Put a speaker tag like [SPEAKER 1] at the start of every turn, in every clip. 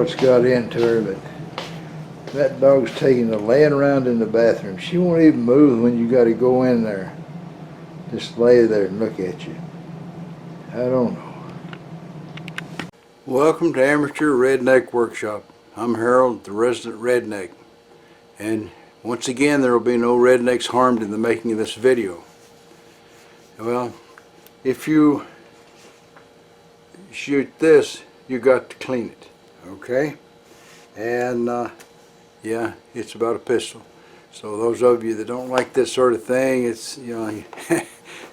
[SPEAKER 1] what's got into her, but that dog's taking the laying around in the bathroom. She won't even move when you got to go in there. Just lay there and look at you. I don't know. Welcome to Amateur Redneck Workshop. I'm Harold, the resident redneck. And once again, there will be no rednecks harmed in the making of this video. Well, if you shoot this, you got to clean it, okay? And yeah, it's about a pistol. So those of you that don't like this sort of thing, it's, you know,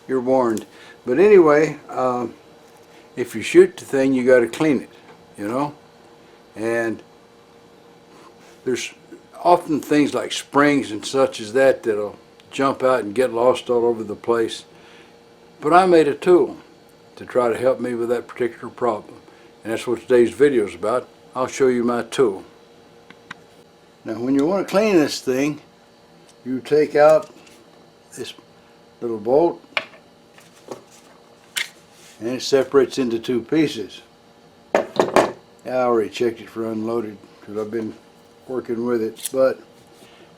[SPEAKER 1] you're warned. But anyway, if you shoot the thing, you got to clean it, you know. And there's often things like springs and such as that that'll jump out and get lost all over the place. But I made a tool to try to help me with that particular problem. And that's what today's video is about. I'll show you my tool. Now when you want to clean this thing, you take out this little bolt and it separates into two pieces. I already checked it for unloaded because I've been working with it, but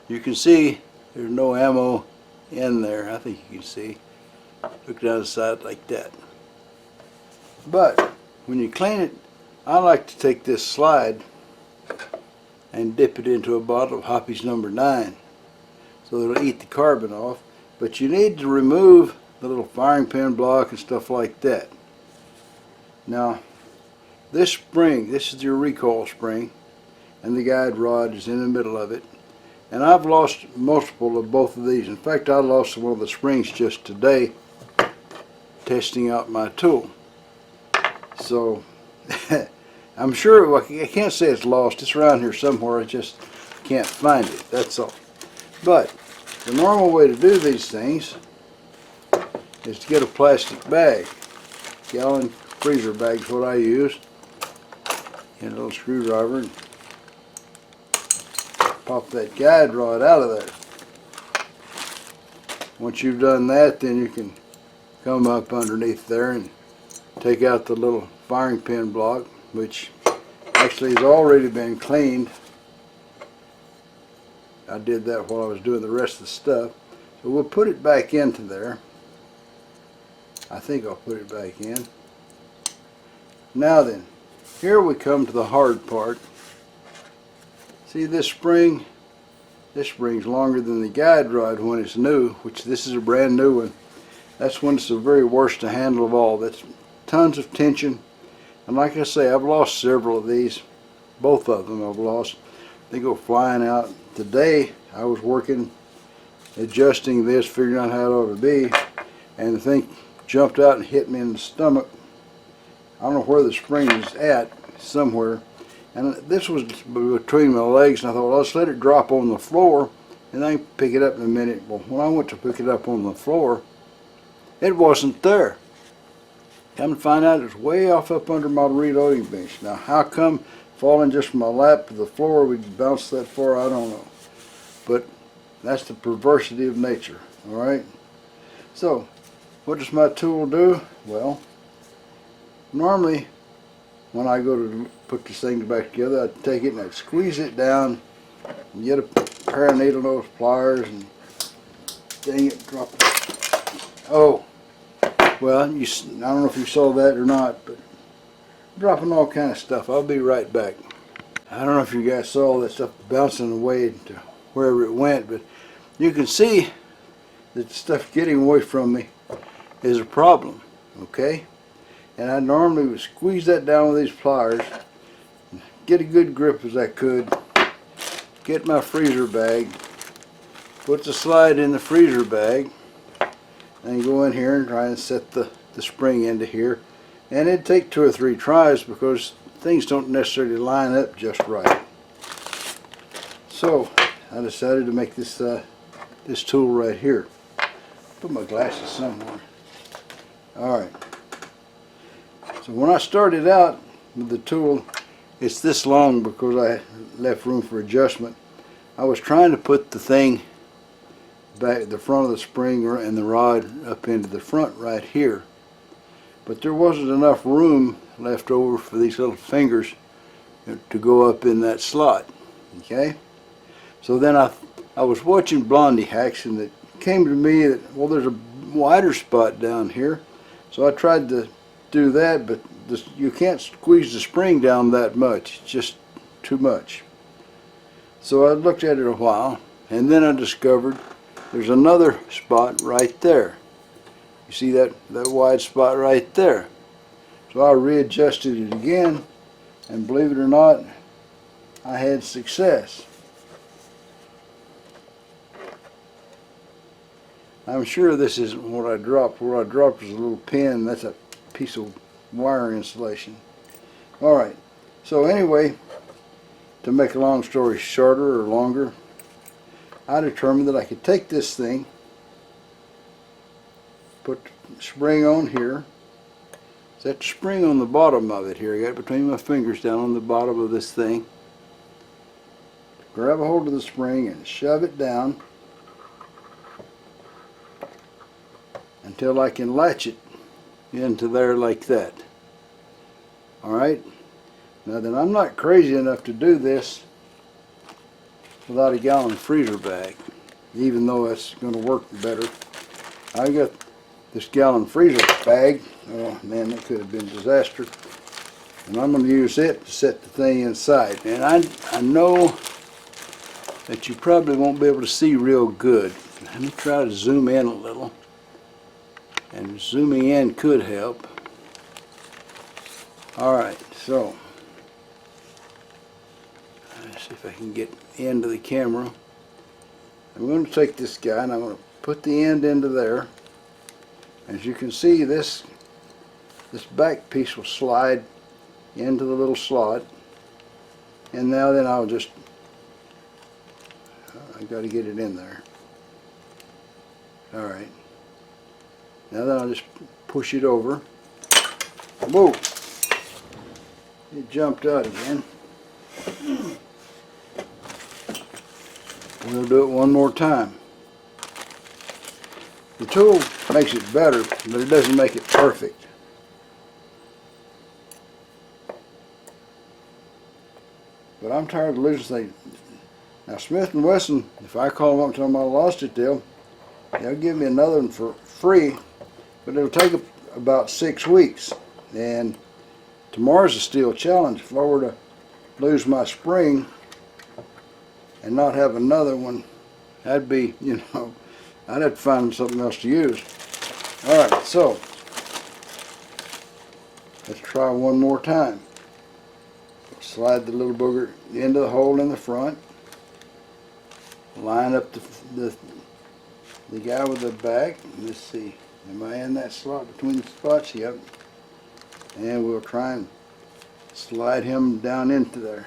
[SPEAKER 1] you can see there's no ammo in there. I think you can see. Look down the side like that. But when you clean it, I like to take this slide and dip it into a bottle of Hoppy's number 9 so it'll eat the carbon off. But you need to remove the little firing pin block and stuff like that. Now this spring, this is your recoil spring, and the guide rod is in the middle of it. And I've lost multiple of both of these. In fact, I lost one of the springs just today testing out my tool. So I'm sure, well, I can't say it's lost. It's around here somewhere. I just can't find it. That's all. But the normal way to do these things is to get a plastic bag. Gallon freezer bag is what I use. Get a little screwdriver and pop that guide rod out of there. Once you've done that, then you can come up underneath there and take out the little firing pin block, which actually has already been cleaned. I did that while I was doing the rest of the stuff. So we'll put it back into there. I think I'll put it back in. Now then, here we come to the hard part. See this spring? This spring's longer than the guide rod when it's new, which this is a brand new one. That's when it's the very worst to handle of all. That's tons of tension. And like I say, I've lost several of these. Both of them I've lost. They go flying out. Today I was working, adjusting this, figuring out how it ought to be, and the thing jumped out and hit me in the stomach. I don't know where the spring is at, somewhere. And this was between my legs, and I thought, well, let's let it drop on the floor, and I can pick it up in a minute. Well, when I went to pick it up on the floor, it wasn't there. Come to find out, it's way off up under my reloading bench. Now, how come falling just from my lap to the floor would bounce that far? I don't know. But that's the perversity of nature. All right. So, what does my tool do? Well, normally when I go to put this thing back together, I'd take it and I'd squeeze it down and get a pair of needle nose pliers and dang it, drop it. Oh, well, I don't know if you saw that or not, but dropping all kind of stuff. I'll be right back. I don't know if you guys saw all that stuff bouncing away to wherever it went, but you can see that the stuff getting away from me is a problem, okay? And I normally would squeeze that down with these pliers, get a good grip as I could, get my freezer bag, put the slide in the freezer bag, and go in here and try and set the spring into here. And it'd take 2 or 3 tries because things don't necessarily line up just right. So I decided to make this this tool right here. Put my glasses somewhere. Alright. So when I started out with the tool, it's this long because I left room for adjustment. I was trying to put the thing back, the front of the spring and the rod up into the front right here. But there wasn't enough room left over for these little fingers to go up in that slot. Okay, so then I was watching Blondie hacks, and it came to me that, well, there's a wider spot down here, so I tried to do that, but you can't squeeze the spring down that much. It's just too much. So I looked at it a while, and then I discovered there's another spot right there. You see that wide spot right there? So I readjusted it again, and believe it or not, I had success. I'm sure this isn't what I dropped. What I dropped was a little pin. That's a piece of wire insulation. Alright, so anyway, to make a long story shorter or longer, I determined that I could take this thing, put the spring on here, set the spring on the bottom of it here. I got it between my fingers down on the bottom of this thing. Grab a hold of the spring and shove it down until I can latch it into there like that. Alright, now then, I'm not crazy enough to do this without a gallon freezer bag, even though that's going to work better. I got this gallon freezer bag. Oh man, that could have been a disaster. And I'm going to use it to set the thing inside. And I know that you probably won't be able to see real good. Let me try to zoom in a little. And zooming in could help. Alright, so let's see if I can get into the camera. I'm going to take this guy and I'm going to put the end into there. As you can see, this back piece will slide into the little slot. And now then I'll just, I've got to get it in there. Alright. Now then I'll just push it over. Whoa! It jumped out again. We'll do it one more time. The tool makes it better, but it doesn't make it perfect. But I'm tired of losing things. Now Smith & Wesson, if I call them up and tell them I lost it, they'll give me another one for free, but it'll take about 6 weeks. And tomorrow's a steel challenge. If I were to lose my spring and not have another one, that'd be, you know, I'd have to find something else to use. Alright, so let's try one more time. Slide the little booger into the hole in the front. Line up the guy with the back. Let's see, am I in that slot between the spots? Yep. And we'll try and slide him down into there.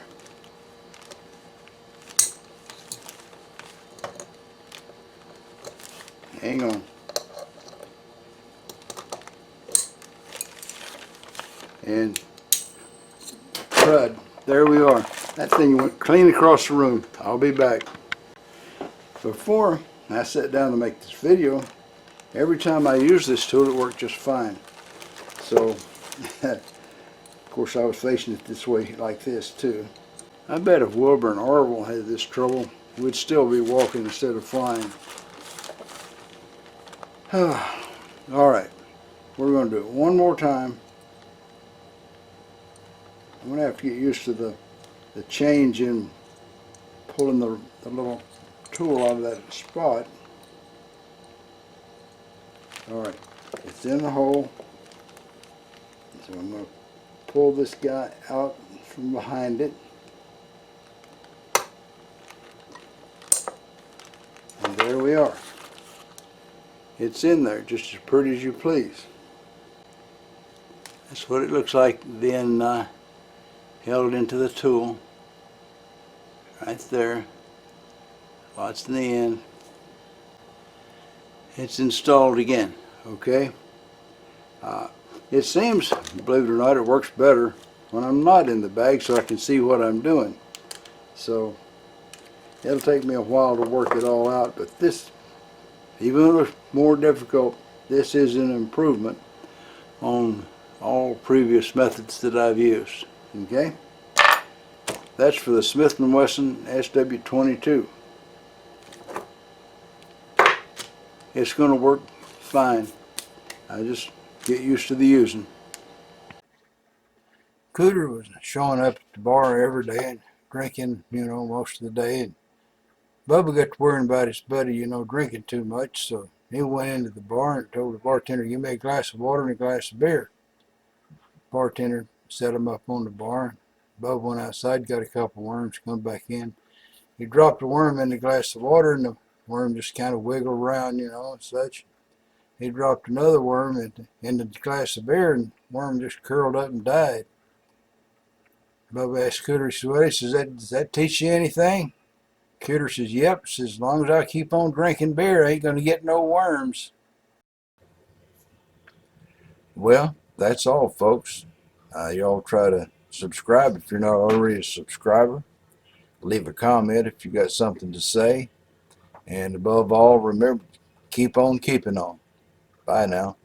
[SPEAKER 1] Hang on. And crud, there we are. That thing went clean across the room. I'll be back. Before I sat down to make this video, every time I used this tool it worked just fine. So, of course I was facing it this way like this too. I bet if Wilbur and Orville had this trouble, we'd still be walking instead of flying. Alright, we're going to do it one more time. I'm going to have to get used to the change in pulling the little tool out of that spot. Alright, it's in the hole. So I'm going to pull this guy out from behind it. And there we are. It's in there just as pretty as you please. That's what it looks like then held into the tool. Right there. Lots in the end. It's installed again. Okay. It seems, believe it or not, it works better when I'm not in the bag so I can see what I'm doing. So it'll take me a while to work it all out, but this, even though it's more difficult, this is an improvement on all previous methods that I've used. Okay? That's for the Smith & Wesson SW22. It's going to work fine. I just get used to the using. Cooter was showing up at the bar every day and drinking, most of the day. And Bubba got to worrying about his buddy, drinking too much. So he went into the bar and told the bartender, "Give me a glass of water and a glass of beer." Bartender set him up on the bar. Bubba went outside, got a couple worms, come back in. He dropped a worm in the glass of water, and the worm just kind of wiggled around, and such. He dropped another worm in the glass of beer, and the worm just curled up and died. Bubba asked Cooter, he says, does that teach you anything? Cooter says, "Yep." Says, "As long as I keep on drinking beer, I ain't going to get no worms." Well, that's all, folks. Y'all try to subscribe if you're not already a subscriber. Leave a comment if you got something to say. And above all, remember, keep on keeping on. Bye now.